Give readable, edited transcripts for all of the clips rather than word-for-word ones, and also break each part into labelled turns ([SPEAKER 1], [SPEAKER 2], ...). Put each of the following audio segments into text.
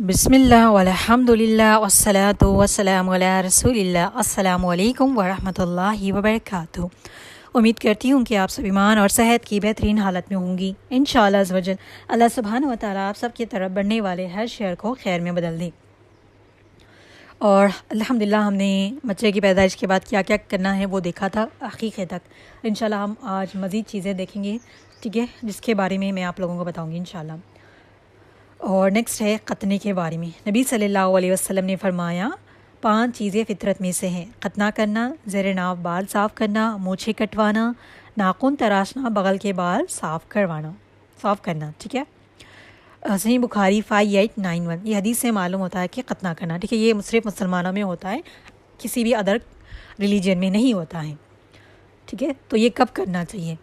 [SPEAKER 1] बिस्मिल्लाह वल्हम्दुलिल्लाह वस्सलातु वस्सलामु अला रसूलिल्लाह। अस्सलामु अलैकुम वरहमतुल्लाहि वबरकातुहू। उम्मीद करती हूँ कि आप सब ईमान और सेहत की बेहतरीन हालत में होंगी। इंशाअल्लाह अज़्ज़ वजल अल्लाह सुब्हानहू व तआला आप सब की तरफ बढ़ने वाले हर शर को खैर में बदल दे। और अल्हम्दुलिल्लाह हमने बच्चे की पैदाइश के बाद क्या क्या करना है वो देखा था अक़ीक़े तक। इंशाअल्लाह हम आज मज़ीद चीज़ें देखेंगे, ठीक है, जिसके बारे में मैं आप लोगों को बताऊँगी इंशाअल्लाह। और नेक्स्ट है ख़तने के बारे में। नबी सल्लल्लाहु अलैहि वसल्लम ने फरमाया 5 चीज़ें फ़ितरत में से हैं। ख़तना करना, ज़ेर नाव बाल साफ़ करना, मूछें कटवाना, नाखून तराशना, बगल के बाल साफ़ करना, ठीक है। सही बुखारी 5891। ये हदीस से मालूम होता है कि ख़तना करना, ठीक है, ये सिर्फ मुसलमानों में होता है, किसी भी अदर रिलीजन में नहीं होता है, ठीक है। तो ये कब करना चाहिए?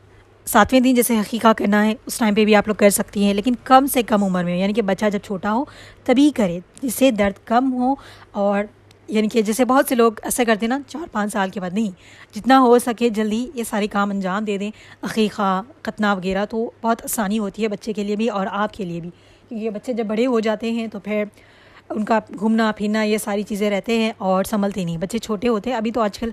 [SPEAKER 1] 7वें दिन जैसे हकीका करना है उस टाइम पे भी आप लोग कर सकती हैं, लेकिन कम से कम उम्र में, यानी कि बच्चा जब छोटा हो तभी करें, जिससे दर्द कम हो। और यानी कि जैसे बहुत से लोग ऐसा करते हैं ना 4-5 साल के बाद, नहीं, जितना हो सके जल्दी ये सारे काम अंजाम दे दें, अकीका खतना वगैरह, तो बहुत आसानी होती है बच्चे के लिए भी और आपके लिए भी। क्योंकि बच्चे जब बड़े हो जाते हैं तो फिर उनका घूमना फिरना ये सारी चीज़ें रहते हैं और संभलते नहीं। बच्चे छोटे होते हैं अभी तो आजकल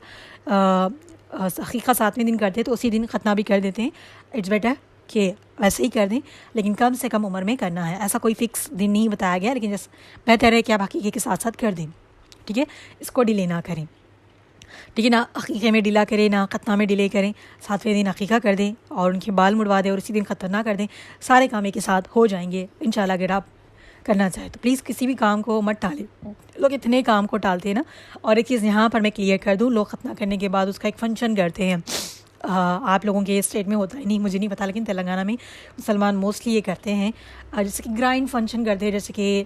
[SPEAKER 1] हकीका 7वें दिन करते हैं तो उसी दिन ख़तना भी कर देते हैं। इट्स बेटर कि वैसे ही कर दें, लेकिन कम से कम उम्र में करना है। ऐसा कोई फ़िक्स दिन नहीं बताया गया, लेकिन जैसे बेहतर है कि आप हकीके के साथ साथ कर दें, ठीक है। इसको डिले ना करें, ठीक है ना, हकीके में डिला करें ना ख़तना में डिले करें। 7वें दिन हकीका कर दें और उनके बाल मुड़वा दें और उसी दिन ख़तना कर दें। सारे काम एक के साथ हो जाएंगे इंशाल्लाह। अगर आप करना चाहे तो प्लीज़ किसी भी काम को मत टालें। लोग इतने काम को टालते हैं ना। और एक चीज़ यहाँ पर मैं क्लियर कर दूँ, लोग ख़तना करने के बाद उसका एक फ़ंक्शन करते हैं। आप लोगों के स्टेट में होता है नहीं, मुझे नहीं पता, लेकिन तेलंगाना में मुसलमान मोस्टली ये करते हैं। जैसे कि ग्राइंड फंक्शन करते हैं, जैसे कि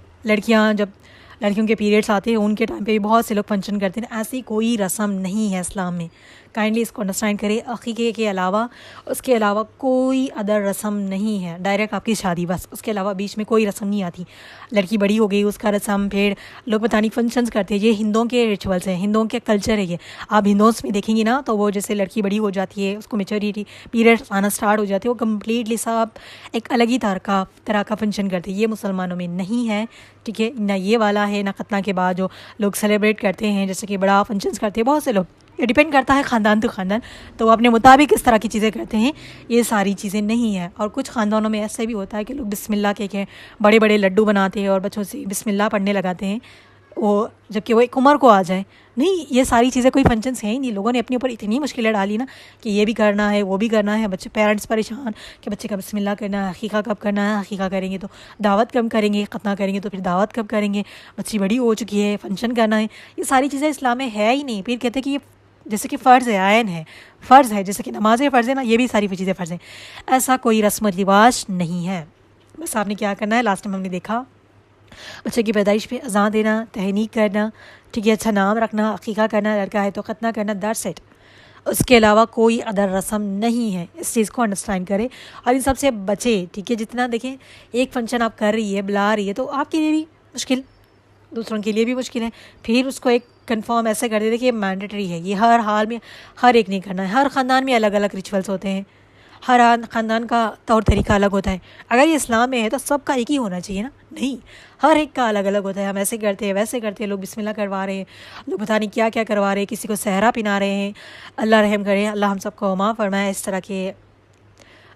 [SPEAKER 1] लड़कियों के पीरियड्स आते हैं उनके टाइम पे भी बहुत से लोग फंक्शन करते हैं। ऐसी कोई रस्म नहीं है इस्लाम में, काइंडली इसको अंडरस्टैंड करें। अक़ीक़े के अलावा उसके अलावा कोई अदर रस्म नहीं है, डायरेक्ट आपकी शादी बस, उसके अलावा बीच में कोई रस्म नहीं आती। लड़की बड़ी हो गई उसका रस्म, फिर लोग पता नहीं फंक्शंस करते हैं। ये हिंदुओं के रिचुअल्स हैं, हिंदुओं के कल्चर है ये। आप हिंदुओं में देखेंगी ना तो वो जैसे लड़की बड़ी हो जाती है, उसको मेच्योरिटी पीरियड्स आना स्टार्ट हो जाते हैं, वो कम्प्लीटली सब एक अलग ही तरह का फंक्शन करते हैं। ये मुसलमानों में नहीं है, ठीक है ना। ये वाला है ना ख़तना के बाद जो लोग सेलिब्रेट करते हैं, जैसे कि बड़ा फंक्शंस करते हैं बहुत से लोग। ये डिपेंड करता है ख़ानदान टू ख़ानदान, तो अपने मुताबिक इस तरह की चीज़ें करते हैं। ये सारी चीज़ें नहीं हैं। और कुछ ख़ानदानों में ऐसे भी होता है कि लोग बिस्मिल्लाह के बड़े बड़े लड्डू बनाते हैं और बच्चों से बिस्मिल्लाह पढ़ने लगाते हैं, वो जबकि वो एक उम्र को आ जाए। नहीं, ये सारी चीज़ें कोई फंक्शंस हैं ही नहीं। लोगों ने अपने ऊपर इतनी मुश्किलें डाली ना कि ये भी करना है वो भी करना है। बच्चे पेरेंट्स परेशान कि बच्चे का बिस्मिल्लाह करना है, हकीका कब करना है, हकीका करेंगे तो दावत कब करेंगे, ख़तना करेंगे तो फिर दावत कब करेंगे, बच्ची बड़ी हो चुकी है फंक्शन करना है। ये सारी चीज़ें इस्लाम में है ही नहीं। फिर कहते हैं कि ये जैसे कि फ़र्ज़ है, आयन है, फ़र्ज़ है, जैसे कि नमाज़ें फ़र्ज़ है ना, ये भी सारी चीज़ें फ़र्ज़ हैं। ऐसा कोई रस्म रिवाज नहीं है। बस आपने क्या करना है, लास्ट टाइम हमने देखा बच्चे की पैदाइश पे अज़ान देना, तहनीक करना, ठीक है, अच्छा नाम रखना, अक़ीक़ा करना, लड़का है तो ख़तना करना, दैट्स इट। उसके अलावा कोई अदर रस्म नहीं है। इस चीज़ को अंडरस्टैंड करें और इन सबसे बचे, ठीक है। जितना देखें एक फंक्शन आप कर रही है, बुला रही है, तो आपके लिए भी मुश्किल, दूसरों के लिए भी मुश्किल है। फिर उसको एक कंफर्म ऐसे कर देते कि ये मैंडेटरी है, ये हर हाल में हर एक नहीं करना है। हर ख़ानदान में अलग अलग रिचुअल्स होते हैं, हर ख़ानदान का तौर तरीका अलग होता है। अगर ये इस्लाम में है तो सबका एक ही होना चाहिए ना, नहीं, हर एक का अलग अलग होता है। हम ऐसे करते हैं वैसे करते हैं, लोग बिस्मिल्लाह करवा रहे हैं, लोग पता नहीं क्या क्या करवा रहे हैं, किसी को सहरा पिना रहे हैं। अल्लाह रहम करे, अल्लाह हम सबको माफ़ फरमाए, इस तरह के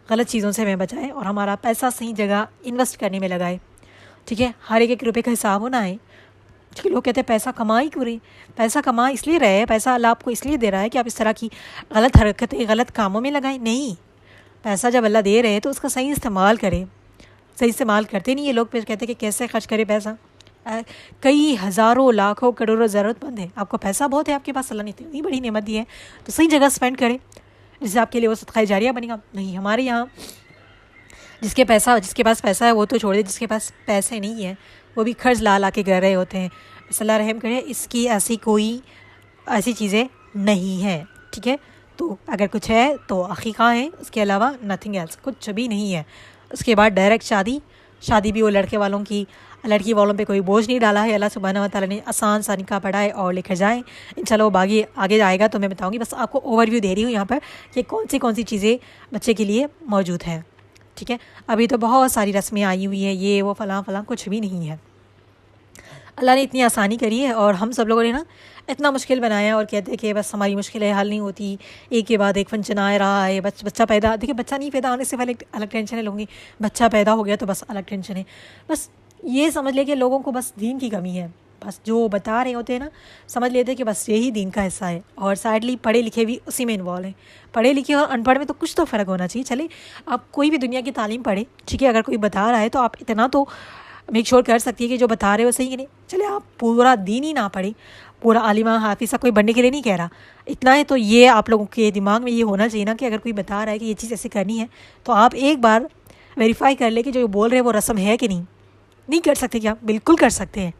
[SPEAKER 1] गलत चीज़ों से हमें बचाए और हमारा पैसा सही जगह इन्वेस्ट करने में लगाए, ठीक है। हर एक रुपये का हिसाब होना है। लोग कहते हैं पैसा कमा ही क्यों रहे, पैसा कमा इसलिए रहे हैं, पैसा अल्लाह आपको इसलिए दे रहा है कि आप इस तरह की गलत हरकतें गलत कामों में लगाएं। नहीं, पैसा जब अल्लाह दे रहे हैं तो उसका सही इस्तेमाल करें। सही इस्तेमाल करते नहीं ये लोग, फिर कहते हैं कि कैसे खर्च करें पैसा। कई हज़ारों लाखों करोड़ों ज़रूरतमंद है, आपको पैसा बहुत है आपके पास, अल्लाह ने इतनी बड़ी नेमत दी है तो सही जगह स्पेंड करें, जिससे आपके लिए वो सदका जारिया बनेगा। नहीं, हमारे यहाँ जिसके पास पैसा है वो तो छोड़ दे, जिसके पास पैसे नहीं है वो भी कर्ज ला के कर रहे होते हैं। बस अल्लाह रहम करे, इसकी ऐसी चीज़ें नहीं है, ठीक है। तो अगर कुछ है तो अक़ीक़ा है, उसके अलावा नथिंग एल्स, कुछ भी नहीं है। उसके बाद डायरेक्ट शादी भी वो लड़की वालों पे कोई बोझ नहीं डाला है। अल्लाह सुब्हानहू व तआला ने आसान सा निकाह पढ़ाए और लेकर जाए। इंशाल्लाह वो आगे जाएगा तो मैं बताऊँगी। बस आपको ओवरव्यू दे रही हूँ यहाँ पर कि कौन सी चीज़ें बच्चे के लिए मौजूद हैं, ठीक है। अभी तो बहुत सारी रस्में आई हुई है, ये वो फ़लाँ कुछ भी नहीं है। अल्लाह ने इतनी आसानी करी है और हम सब लोगों ने ना इतना मुश्किल बनाया है और कहते हैं कि बस हमारी मुश्किलें हल नहीं होती, एक के बाद एक फंक्शन आ रहा है। बच्चा पैदा, देखिए बच्चा नहीं पैदा होने से पहले एक अलग टेंशन है लोगों की, बच्चा पैदा हो गया तो बस अलग टेंशन है। बस ये समझ ले कि लोगों को बस दीन की कमी है, बस जो बता रहे होते हैं ना समझ लेते हैं कि बस यही दीन का हिस्सा है। और सैडली पढ़े लिखे भी उसी में इन्वॉल्व हैं। पढ़े लिखे और अनपढ़ में तो कुछ तो फ़र्क होना चाहिए। चले आप कोई भी दुनिया की तालीम पढ़े, ठीक है, अगर कोई बता रहा है तो आप इतना तो मेक श्योर कर सकती है कि जो बता रहे हो सही कि नहीं। चले आप पूरा दीन ही ना पढ़े, पूरा आलिमा हाफिज़ा कोई बनने के लिए नहीं कह रहा, इतना है तो ये आप लोगों के दिमाग में ये होना चाहिए ना कि अगर कोई बता रहा है कि ये चीज़ ऐसे करनी है तो आप एक बार वेरीफाई कर ले कि जो बोल रहे हैं वो रस्म है कि नहीं। नहीं कर सकते क्या? बिल्कुल कर सकते हैं।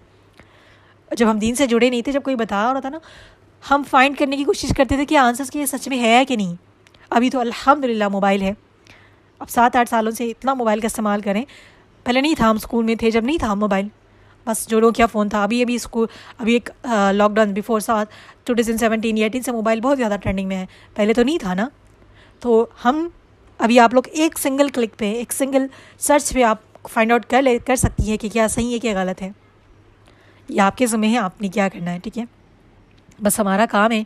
[SPEAKER 1] जब हम दीन से जुड़े नहीं थे, जब कोई बता रहा था ना, हम फाइंड करने की कोशिश करते थे कि आंसर्स कि ये सच में है कि नहीं। अभी तो अल्हम्दुलिल्लाह मोबाइल है, अब 7-8 सालों से इतना मोबाइल का इस्तेमाल करें। पहले नहीं था, हम स्कूल में थे जब नहीं था मोबाइल, बस जो लोग क्या फ़ोन था। अभी स्कूल, अभी एक लॉकडाउन बिफोर 2017-18 से मोबाइल बहुत ज़्यादा ट्रेंडिंग में है, पहले तो नहीं था ना। तो हम अभी आप लोग एक सिंगल क्लिक पे, एक सिंगल सर्च पे आप फाइंड आउट कर सकती है कि क्या सही है क्या गलत है। ये आपके ज़िम्मे है, आपने क्या करना है, ठीक है। बस हमारा काम है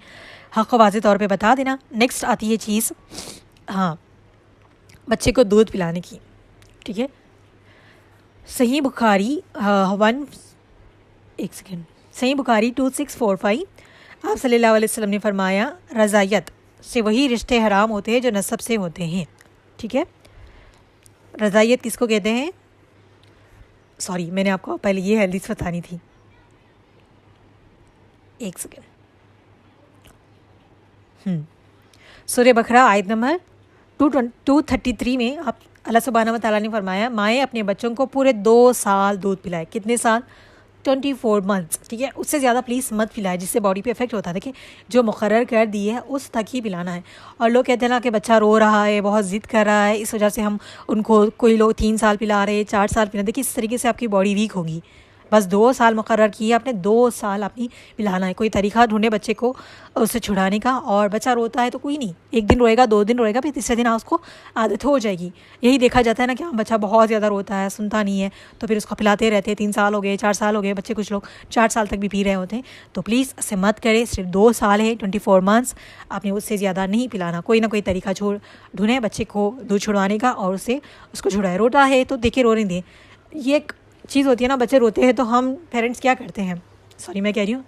[SPEAKER 1] हक़ को वाज़ेह तौर पे बता देना। नेक्स्ट आती है चीज़, हाँ, बच्चे को दूध पिलाने की, ठीक है। सही बुखारी सही बुखारी 2645 आप सल्लल्लाहु अलैहि वसल्लम ने फरमाया, रज़ायत से वही रिश्ते हराम होते हैं जो नसब से होते हैं, ठीक है। रज़ायत किसको कहते हैं? सॉरी, मैंने आपको पहले ये हदीस बतानी थी, एक सेकेंड। सूरह बकरा आयत नंबर 233 में आप अल्लाह सुब्हानहू व तआला ने फरमाया, माएँ अपने बच्चों को पूरे 2 साल दूध पिलाए। कितने साल? 24 मंथ्स, ठीक है। उससे ज़्यादा प्लीज़ मत पिलाए, जिससे बॉडी पे इफेक्ट होता है। देखिए जो मुकर्रर कर दी है उस तक ही पिलाना है। और लोग कहते हैं ना कि बच्चा रो रहा है, बहुत ज़िद कर रहा है, इस वजह से हम उनको, कोई लोग 3 साल पिला रहे, 4 साल पिला। देखिए इस तरीके से आपकी बॉडी वीक होगी। बस 2 साल मुकर्रर किए आपने, 2 साल अपनी पिलाना है। कोई तरीका ढूंढे बच्चे को उससे छुड़ाने का। और बच्चा रोता है तो कोई नहीं, 1 दिन रोएगा, 2 दिन रोएगा, फिर तीसरे दिन उसको आदत हो जाएगी। यही देखा जाता है ना कि हाँ बच्चा बहुत ज़्यादा रोता है, सुनता नहीं है, तो फिर उसको पिलाते रहते हैं। 3 साल हो गए, 4 साल हो गए, बच्चे कुछ लोग 4 साल तक भी पी रहे होते हैं। तो प्लीज़ ऐसे मत करें, सिर्फ 2 साल है, 24 मंथ्स, आपने उससे ज़्यादा नहीं पिलाना। कोई ना कोई तरीका ढूंढें बच्चे को दूध छुड़वाने का और उसको छुड़ाए। रोता है तो देखिए रोने दें। ये एक चीज़ होती है ना, बच्चे रोते हैं तो हम पेरेंट्स क्या करते हैं, सॉरी मैं कह रही हूँ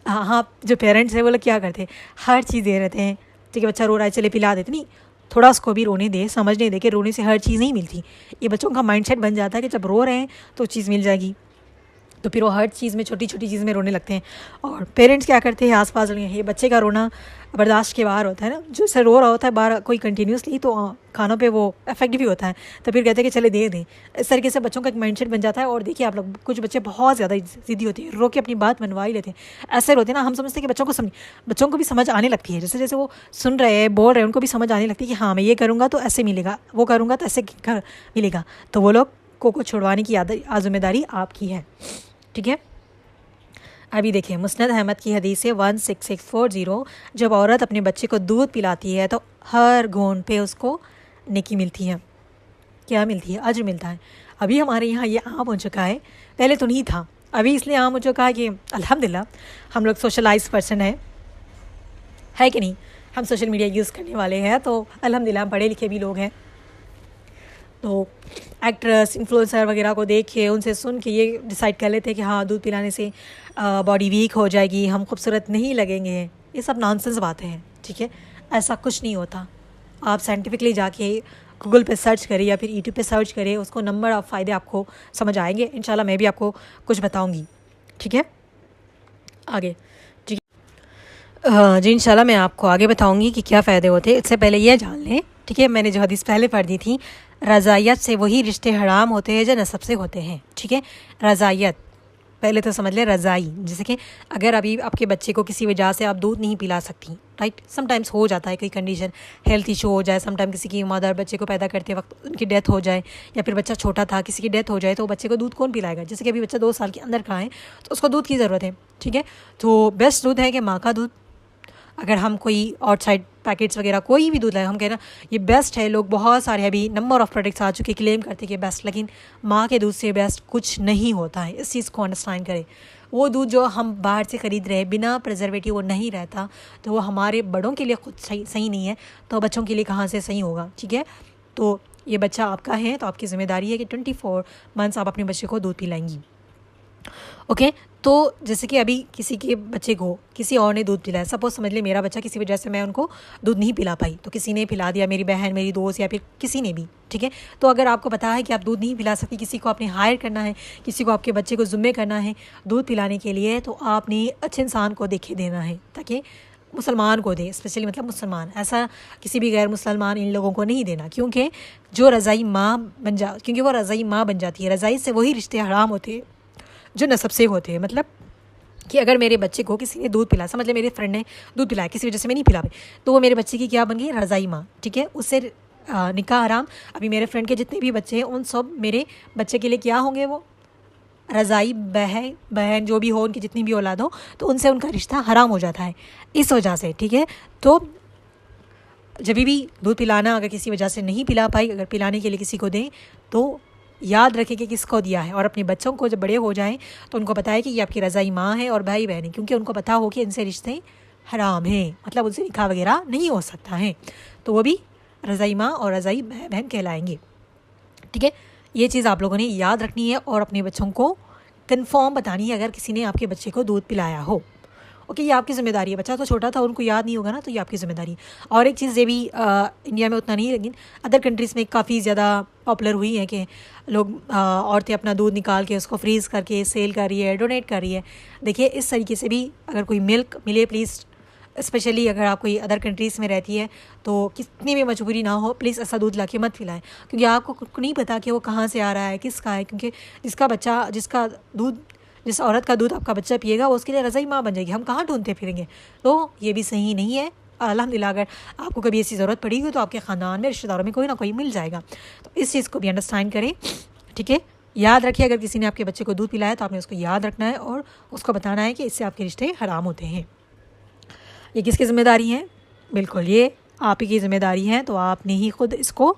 [SPEAKER 1] हाँ, जो पेरेंट्स हैं वो लोग क्या करते हैं, हर चीज़ दे रहते हैं। ठीक है, बच्चा रो रहा है, चले पिला देते। नहीं, थोड़ा उसको भी रोने दे, समझने दे कि रोने से हर चीज़ नहीं मिलती। ये बच्चों का माइंडसेट बन जाता है कि जब रो रहे हैं तो चीज़ मिल जाएगी, तो फिर वो हर चीज़ में, छोटी छोटी चीज़ में रोने लगते हैं। और पेरेंट्स क्या करते हैं, आसपास ये बच्चे का रोना बर्दाश्त के बाहर होता है ना, जो से रो रहा होता है बाहर कोई कंटिन्यूसली, तो खानों पे वो इफेक्ट भी होता है। तो फिर कहते हैं कि चले दे दें। इस तरीके से बच्चों का एक माइंडसेट बन जाता है। और देखिए आप लोग, कुछ बच्चे बहुत ज़्यादा ज़िद्दी होते हैं, रो के अपनी बात मनवा ही लेते हैं। ऐसे रोते हैं ना, हम समझते हैं कि बच्चों को भी समझ आने लगती है। जैसे जैसे वो सुन रहे हैं, बोल रहे हैं, उनको भी समझ आने लगती है कि हाँ मैं ये करूँगा तो ऐसे मिलेगा, वो करूँगा तो ऐसे मिलेगा। तो वो लोग को छुड़वाने की जिम्मेदारी आपकी है, ठीक है। अभी देखिए मुस्नद अहमद की हदीस है 16640, जब औरत अपने बच्चे को दूध पिलाती है तो हर घूंट पे उसको नेकी मिलती है। क्या मिलती है? अज्र मिलता है। अभी हमारे यहाँ ये आम हो चुका है, पहले तो नहीं था, अभी इसलिए आम हो चुका है कि अल्हम्दुलिल्लाह हम लोग सोशलाइज पर्सन है कि नहीं, हम सोशल मीडिया यूज़ करने वाले हैं, तो अल्हम्दुलिल्लाह पढ़े लिखे भी लोग हैं। तो एक्ट्रेस, इन्फ्लुएंसर वगैरह को देख के, उनसे सुन के ये डिसाइड कर लेते हैं कि हाँ दूध पिलाने से बॉडी वीक हो जाएगी, हम खूबसूरत नहीं लगेंगे। ये सब नॉनसेंस बातें हैं, ठीक है। ऐसा कुछ नहीं होता। आप साइंटिफिकली जाके गूगल पे सर्च करें या फिर यूट्यूब पे सर्च करें, उसको नंबर ऑफ़ फ़ायदे आपको समझ आएंगे। इंशाल्लाह मैं भी आपको कुछ बताऊँगी, ठीक है। आगे जी इंशाल्लाह मैं आपको आगे बताऊँगी कि क्या फ़ायदे होते हैं। इससे पहले ये जान लें, ठीक है, मैंने जो हदीस पहले पढ़ दी थी, रज़ायत से वही रिश्ते हराम होते हैं जो नसब से होते हैं, ठीक है। रज़ायत पहले तो समझ लें, रज़ाई, जैसे कि अगर अभी आपके बच्चे को किसी वजह से आप दूध नहीं पिला सकती, राइट, समटाइम्स हो जाता है, कोई कंडीशन, हेल्थ इशू हो जाए, समटाइम किसी की मदर बच्चे को पैदा करते वक्त उनकी डेथ हो जाए, या फिर बच्चा छोटा था किसी की डेथ हो जाए, तो बच्चे को दूध कौन पिलाएगा। जैसे कि अभी बच्चा 2 साल के अंदर का है तो उसको दूध की ज़रूरत है, ठीक है। तो बेस्ट दूध है कि माँ का दूध, अगर हम कोई आउटसाइड पैकेट्स वगैरह कोई भी दूध लाए, हम कहें ना ये बेस्ट है, लोग बहुत सारे अभी नंबर ऑफ़ प्रोडक्ट्स आ चुके क्लेम करते कि बेस्ट, लेकिन माँ के दूध से बेस्ट कुछ नहीं होता है। इस चीज़ को अंडरस्टैंड करें। वो दूध जो हम बाहर से ख़रीद रहे हैं बिना प्रिजर्वेटिव वो नहीं रहता, तो वो हमारे बड़ों के लिए खुद सही नहीं है, तो बच्चों के लिए कहाँ से सही होगा। ठीक है, तो ये बच्चा आपका है तो आपकी ज़िम्मेदारी है कि 24 मंथ्स आप अपने बच्चे को दूध पिलाएंगी। ओके, तो जैसे कि अभी किसी के बच्चे को किसी और ने दूध पिलाया, सपोज समझ ले मेरा बच्चा किसी वजह से मैं उनको दूध नहीं पिला पाई, तो किसी ने पिला दिया, मेरी बहन, मेरी दोस्त या फिर किसी ने भी। ठीक है, तो अगर आपको पता है कि आप दूध नहीं पिला सकती, किसी को आपने हायर करना है, किसी को आपके बच्चे को ज़िम्मे करना है दूध पिलाने के लिए, तो आपने अच्छे इंसान को देखे देना है, ताकि मुसलमान को दे, स्पेशली मतलब मुसलमान, ऐसा किसी भी गैर मुसलमान इन लोगों को नहीं देना, क्योंकि जो रज़ाई माँ क्योंकि वो रज़ाई माँ बन जाती है। रज़ाई से वही रिश्ते हराम होते हैं जो नसब से होते हैं। मतलब कि अगर मेरे बच्चे को किसी ने दूध पिलाया, समझ ले मेरे फ्रेंड ने दूध पिलाया, किसी वजह से मैं नहीं पिला पाई, तो वो मेरे बच्चे की क्या बन गई, रज़ाई माँ। ठीक है, उससे निकाह हराम। अभी मेरे फ्रेंड के जितने भी बच्चे हैं उन सब मेरे बच्चे के लिए क्या होंगे, वो रज़ाई बहन जो भी हो, उनकी जितनी भी औलाद हो, तो उनसे उनका रिश्ता हराम हो जाता है इस वजह से। ठीक है, तो जब भी दूध पिलाना अगर किसी वजह से नहीं पिला पाई, अगर पिलाने के लिए किसी को दें तो याद रखें कि किसको दिया है, और अपने बच्चों को जब बड़े हो जाएं तो उनको पता है कि ये आपकी रज़ाई माँ है और भाई बहन है, क्योंकि उनको पता हो कि इनसे रिश्ते हराम हैं, मतलब उनसे निकाह वगैरह नहीं हो सकता है, तो वो भी रज़ाई माँ और रज़ाई बहन कहलाएंगे। ठीक है, ये चीज़ आप लोगों ने याद रखनी है और अपने बच्चों को कन्फर्म बतानी है अगर किसी ने आपके बच्चे को दूध पिलाया हो। ओके, ये आपकी ज़िम्मेदारी है। बच्चा तो छोटा था, उनको याद नहीं होगा ना, तो ये आपकी ज़िम्मेदारी है। और एक चीज़ ये भी इंडिया में उतना नहीं है, लेकिन अदर कंट्रीज़ में काफ़ी ज़्यादा पॉपुलर हुई है कि लोग औरतें अपना दूध निकाल के उसको फ्रीज़ करके सेल कर रही है, डोनेट कर रही है। देखिए, इस तरीके से भी अगर कोई मिल्क मिले, प्लीज़, स्पेशली अगर आप कोई अदर कंट्रीज़ में रहती है तो कितनी भी मजबूरी ना हो, प्लीज़ ऐसा दूध ला के मत पिलाएं, क्योंकि आपको खुद को नहीं पता कि वो कहाँ से आ रहा है, किसका है। क्योंकि जिस औरत का दूध आपका बच्चा पिएगा वो उसके लिए रज़ाई माँ बन जाएगी, हम कहाँ ढूंढते फिरेंगे। तो ये भी सही नहीं है। अल्हम्दुलिल्लाह अगर आपको कभी ऐसी ज़रूरत पड़ेगी तो आपके ख़ानदान में, रिश्तेदारों में कोई ना कोई मिल जाएगा, तो इस चीज़ को भी अंडरस्टैंड करें। ठीक है, याद रखिए अगर किसी ने आपके बच्चे को दूध पिलाया तो आपने उसको याद रखना है और उसको बताना है कि इससे आपके रिश्ते हराम होते हैं। ये किसकी ज़िम्मेदारी है? बिल्कुल ये आप ही की ज़िम्मेदारी है, तो आपने ही खुद इसको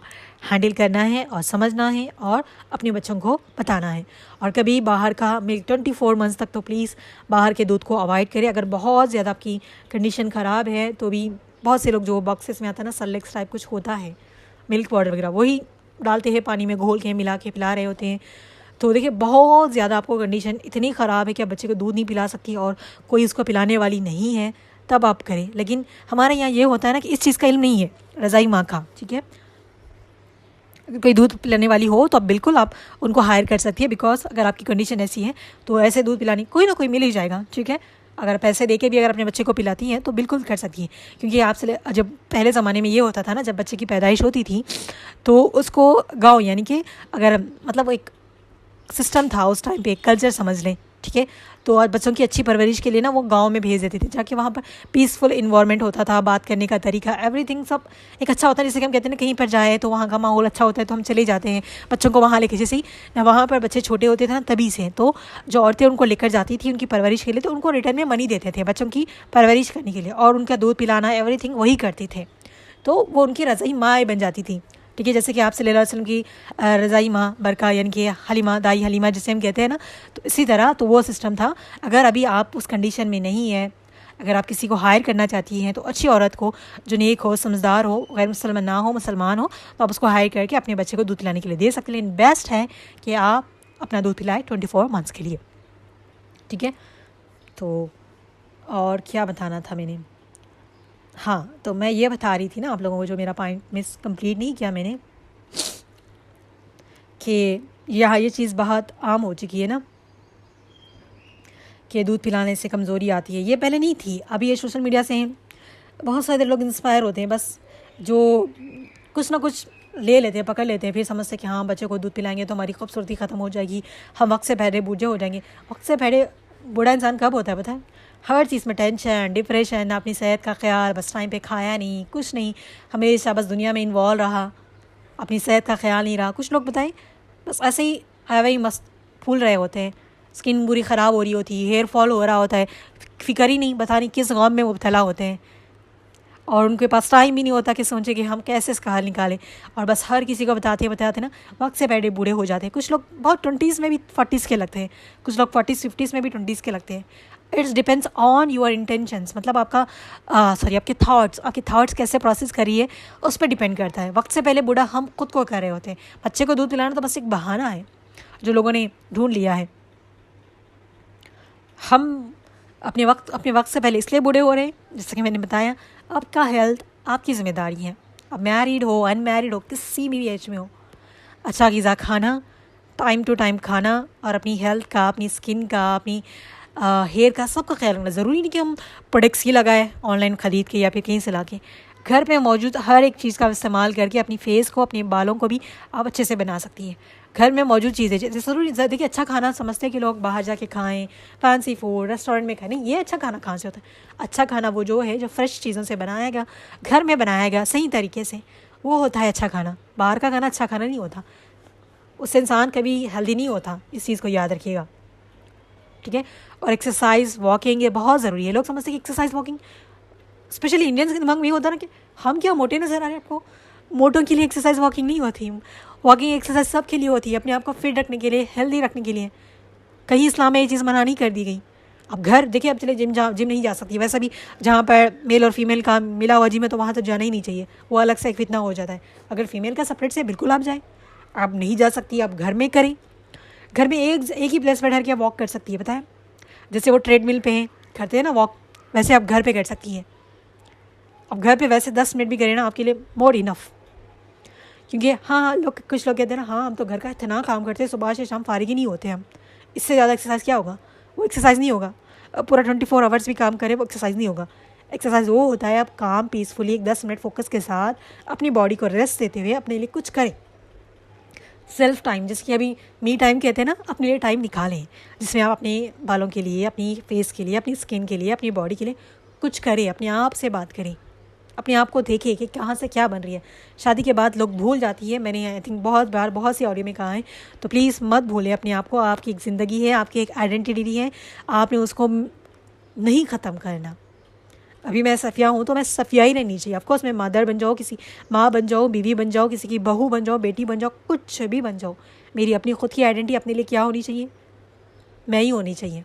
[SPEAKER 1] हैंडल करना है और समझना है और अपने बच्चों को बताना है। और कभी बाहर का मिल्क 24 मंथ्स तक तो प्लीज़ बाहर के दूध को अवॉइड करें। अगर बहुत ज़्यादा आपकी कंडीशन ख़राब है तो भी बहुत से लोग जो बॉक्सेस में आता है ना, सेरेलैक्स टाइप कुछ होता है, मिल्क पाउडर वगैरह, वही डालते हैं पानी में घोल के मिला के पिला रहे होते हैं। तो देखिए, बहुत ज़्यादा आपको कंडीशन इतनी ख़राब है कि आप बच्चे को दूध नहीं पिला सकती और कोई उसको पिलाने वाली नहीं है, तब आप करें। लेकिन हमारे यहाँ ये होता है ना कि इस चीज़ का इल्म नहीं है रज़ाई माँ का। ठीक है, अगर कोई दूध पिलाने वाली हो तो आप बिल्कुल आप उनको हायर कर सकती है, बिकॉज अगर आपकी कंडीशन ऐसी है तो ऐसे दूध पिलाने कोई ना कोई मिल ही जाएगा। ठीक है, अगर पैसे देके भी अगर अपने बच्चे को पिलाती हैं तो बिल्कुल कर सकती हैं, क्योंकि आपसे जब पहले ज़माने में ये होता था ना, जब बच्चे की पैदाइश होती थी तो उसको गाँव, यानी कि अगर मतलब एक सिस्टम था उस टाइम पे, कल्चर समझ लें। ठीक है, तो और बच्चों की अच्छी परवरिश के लिए ना वो गांव में भेज देते थे, जाके वहाँ पर पीसफुल इन्वायरमेंट होता था, बात करने का तरीका, एवरीथिंग सब एक अच्छा होता है। जैसे कि हम कहते हैं ना, कहीं पर जाए तो वहाँ का माहौल अच्छा होता है तो हम चले जाते हैं बच्चों को वहाँ लेके। जैसे ही ना वहाँ पर बच्चे छोटे होते थे ना, तभी से तो जो औरतें उनको लेकर जाती थी उनकी परवरिश के लिए, तो उनको रिटर्न में मनी देते थे बच्चों की परवरिश करने के लिए, और उनका दूध पिलाना एवरीथिंग वही करते थे, तो वो उनकी रज़ाई माँ बन जाती थी। ठीक है, जैसे कि आप सल्लल्लाहु अलैहि वसल्लम की रज़ाई माँ बरका, यानी कि हलीमा, दाई हलीमा जिसे हम कहते हैं ना, तो इसी तरह तो वो सिस्टम था। अगर अभी आप उस कंडीशन में नहीं है, अगर आप किसी को हायर करना चाहती हैं तो अच्छी औरत को जो नेक हो, समझदार हो, गैर मुसलमान ना हो, मुसलमान हो, तो आप उसको हायर करके अपने बच्चे को दूध पिलाने के लिए दे सकते हैं। लेकिन बेस्ट है कि आप अपना दूध पिलाएं 24 मंथ्स के लिए। ठीक है, तो और क्या बताना था मैंने, हाँ, तो मैं ये बता रही थी ना आप लोगों को, जो मेरा पॉइंट मिस कंप्लीट नहीं किया मैंने, कि यहाँ ये चीज़ बहुत आम हो चुकी है ना कि दूध पिलाने से कमज़ोरी आती है। ये पहले नहीं थी, अभी ये सोशल मीडिया से बहुत सारे लोग इंस्पायर होते हैं, बस जो कुछ ना कुछ ले लेते हैं, पकड़ लेते हैं, फिर समझते हैं कि हाँ बच्चे को दूध पिलाएंगे तो हमारी खूबसूरती ख़त्म हो जाएगी, हम वक्त से पहले बूढ़े हो जाएंगे। वक्त से पहले बूढ़ा इंसान कब होता है पता है? हर चीज़ में टेंशन, डिप्रेशन, अपनी सेहत का ख्याल, बस टाइम पे खाया नहीं, कुछ नहीं, हमेशा बस दुनिया में इन्वॉल्व रहा, अपनी सेहत का ख्याल नहीं रहा। कुछ लोग बताएं बस ऐसे ही हवा ही मस्त फूल रहे होते हैं, स्किन बुरी ख़राब हो रही होती है, हेयर फॉल हो रहा होता है, फिक्र ही नहीं, पता नहीं किस गम में मुब्तला होते हैं। और उनके पास टाइम भी नहीं होता कि सोचे कि हम कैसे इसका हल निकालें, और बस हर किसी को बताते बताते ना वक्त से पहले बूढ़े हो जाते हैं। कुछ लोग बहुत 20s में भी 40s के लगते हैं, कुछ लोग 40s 50s में भी 20s के लगते हैं। It's depends on your intentions, मतलब आपका आपके थॉट्स कैसे प्रोसेस करिए उस पर डिपेंड करता है। वक्त से पहले बूढ़ा हम खुद को कर रहे होते हैं। बच्चे को दूध पिलाना तो बस एक बहाना है जो लोगों ने ढूंढ लिया है। हम अपने वक्त से पहले इसलिए बूढ़े हो रहे हैं, जैसे कि मैंने बताया, आपका हेल्थ आपकी ज़िम्मेदारी है। अब मैरिड हो, अनमैरिड हो, किसी भी एज में हो, अच्छा ग़िज़ा खाना, टाइम टू टाइम खाना, और अपनी हेल्थ का, अपनी स्किन का, अपनी हेयर का, सबका ख्याल रखना। ज़रूरी नहीं कि हम प्रोडक्ट्स ही लगाएं ऑनलाइन ख़रीद के या फिर कहीं से ला के। घर पे मौजूद हर एक चीज़ का इस्तेमाल करके अपनी फेस को, अपने बालों को भी आप अच्छे से बना सकती है। घर में मौजूद चीज़ें, जैसे ज़रूरी देखिए, अच्छा खाना समझते हैं कि लोग बाहर जाके खाएं, फैंसी फूड रेस्टोरेंट में खाएं। नहीं, ये अच्छा खाना कहाँ से होता है? अच्छा खाना वो जो है जो फ्रेश चीज़ों से बनाया गया, घर में बनाया गया सही तरीके से, वो होता है अच्छा खाना। बाहर का खाना अच्छा खाना नहीं होता, उससे इंसान कभी हेल्दी नहीं होता। इस चीज़ को याद रखिएगा, ठीक है। और एक्सरसाइज, वॉकिंग, ये बहुत ज़रूरी है। लोग समझते हैं कि एक्सरसाइज, वॉकिंग, स्पेशली इंडियंस के दिमाग में ये होता है ना कि हम क्या मोटे नज़र आ रहे हैं आपको। मोटों के लिए एक्सरसाइज वॉकिंग नहीं होती। वॉकिंग एक्सरसाइज सब के लिए होती है, अपने आप को फिट रखने के लिए, हेल्दी रखने के लिए। कहीं इस्लाम में ये चीज़ मना नहीं कर दी गई। अब घर देखिए, अब चले जिम नहीं जा सकती, वैसे भी जहाँ पर मेल और फीमेल का मिला हुआ जिम है तो वहाँ तो जाना ही नहीं चाहिए, वो अलग से एक फितना हो जाता है। अगर फीमेल का सेपरेट से बिल्कुल आप जाएँ, आप नहीं जा सकती, आप घर में करें। घर में एक ही प्लेस पर ठहर के वॉक कर सकती है, पता है, जैसे वो ट्रेडमिल पे हैं करते हैं ना वॉक, वैसे आप घर पे कर सकती हैं। अब घर पे वैसे 10 मिनट भी करें ना आपके लिए मोर इनफ। क्योंकि हाँ, कुछ लोग कहते हैं ना, हाँ हम तो घर का इतना काम करते हैं, सुबह से शाम फारिग ही नहीं होते हम, इससे ज़्यादा एक्सरसाइज क्या होगा? वो एक्सरसाइज नहीं होगा। पूरा 24 आवर्स भी काम करें, वो एक्सरसाइज नहीं होगा। एक्सरसाइज वो होता है आप काम पीसफुली एक 10 मिनट फोकस के साथ अपनी बॉडी को रेस्ट देते हुए अपने लिए कुछ करें। सेल्फ टाइम, जिसकी अभी मी टाइम कहते हैं ना, अपने लिए टाइम निकालें जिसमें आप अपने बालों के लिए, अपनी फेस के लिए, अपनी स्किन के लिए, अपनी बॉडी के लिए कुछ करें। अपने आप से बात करें, अपने आप को देखें कि कहाँ से क्या बन रही है। शादी के बाद लोग भूल जाती है, मैंने आई थिंक बहुत बार बहुत सी ऑडियो में कहा है, तो प्लीज़ मत भूलें अपने आप को। आपकी एक ज़िंदगी है, आपकी एक आइडेंटिटी है, आपने उसको नहीं ख़त्म करना। अभी मैं सफ़िया हूँ तो मैं सफ़िया ही रहनी चाहिए। ऑफकोर्स मैं मदर बन जाओ, किसी माँ बन जाओ, बीवी बन जाओ, किसी की बहू बन जाओ, बेटी बन जाओ, कुछ भी बन जाओ, मेरी अपनी ख़ुद की आइडेंटिटी अपने लिए क्या होनी चाहिए? मैं ही होनी चाहिए,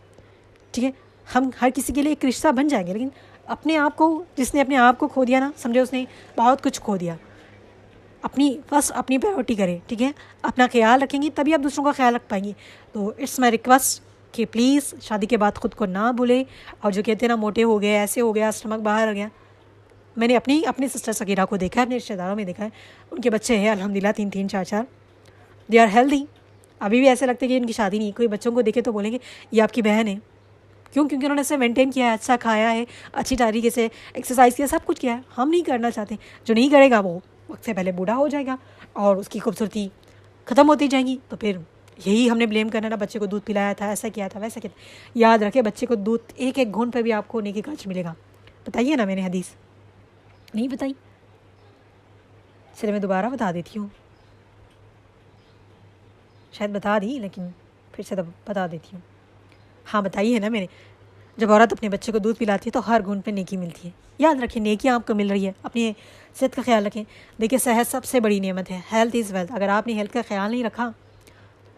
[SPEAKER 1] ठीक है। हम हर किसी के लिए एक रिश्ता बन जाएंगे, लेकिन अपने आप को, जिसने अपने आप को खो दिया ना, समझे उसने बहुत कुछ खो दिया। फर्स्ट अपनी प्रायोरिटी करें, ठीक है। अपना ख्याल रखेंगी तभी आप दूसरों का ख्याल रख पाएंगी। तो इट्स माई रिक्वेस्ट कि प्लीज़ शादी के बाद ख़ुद को ना भूलें। और जो कहते हैं ना मोटे हो गए, ऐसे हो गया, स्टमक बाहर आ गया, मैंने अपनी सिस्टर सगीरा को देखा है, अपने रिश्तेदारों में देखा है, उनके बच्चे हैं अल्हम्दुलिल्लाह 3-3 4-4, दे आर हेल्दी। अभी भी ऐसे लगता है कि उनकी शादी नहीं। कोई बच्चों को देखे तो बोलेंगे ये आपकी बहन है। क्यों? क्योंकि उन्होंने इसे मेंटेन किया है, अच्छा खाया है, अच्छी तरीके से एक्सरसाइज किया, सब कुछ किया है। हम नहीं करना चाहते। जो नहीं करेगा वो वक्त से पहले बूढ़ा हो जाएगा और उसकी खूबसूरती ख़त्म होती जाएगी। तो फिर यही हमने ब्लेम करना ना, बच्चे को दूध पिलाया था, ऐसा किया था, वैसा किया था। याद रखें, बच्चे को दूध एक एक घूंट पर भी आपको नेकी का अजर मिलेगा। बताइए ना, मैंने हदीस नहीं बताई? चलिए मैं दोबारा बता देती हूँ, शायद बता दी लेकिन फिर से बता देती हूँ। हाँ बताई है ना मैंने। जब औरत अपने बच्चे को दूध पिलाती है तो हर घूंट पे नेकी मिलती है। याद रखें, नेकी आपको मिल रही है। अपनी सेहत का ख्याल रखें। देखिए, सेहत सबसे बड़ी नेमत है। Health is wealth. अगर आपने हेल्थ का ख्याल नहीं रखा,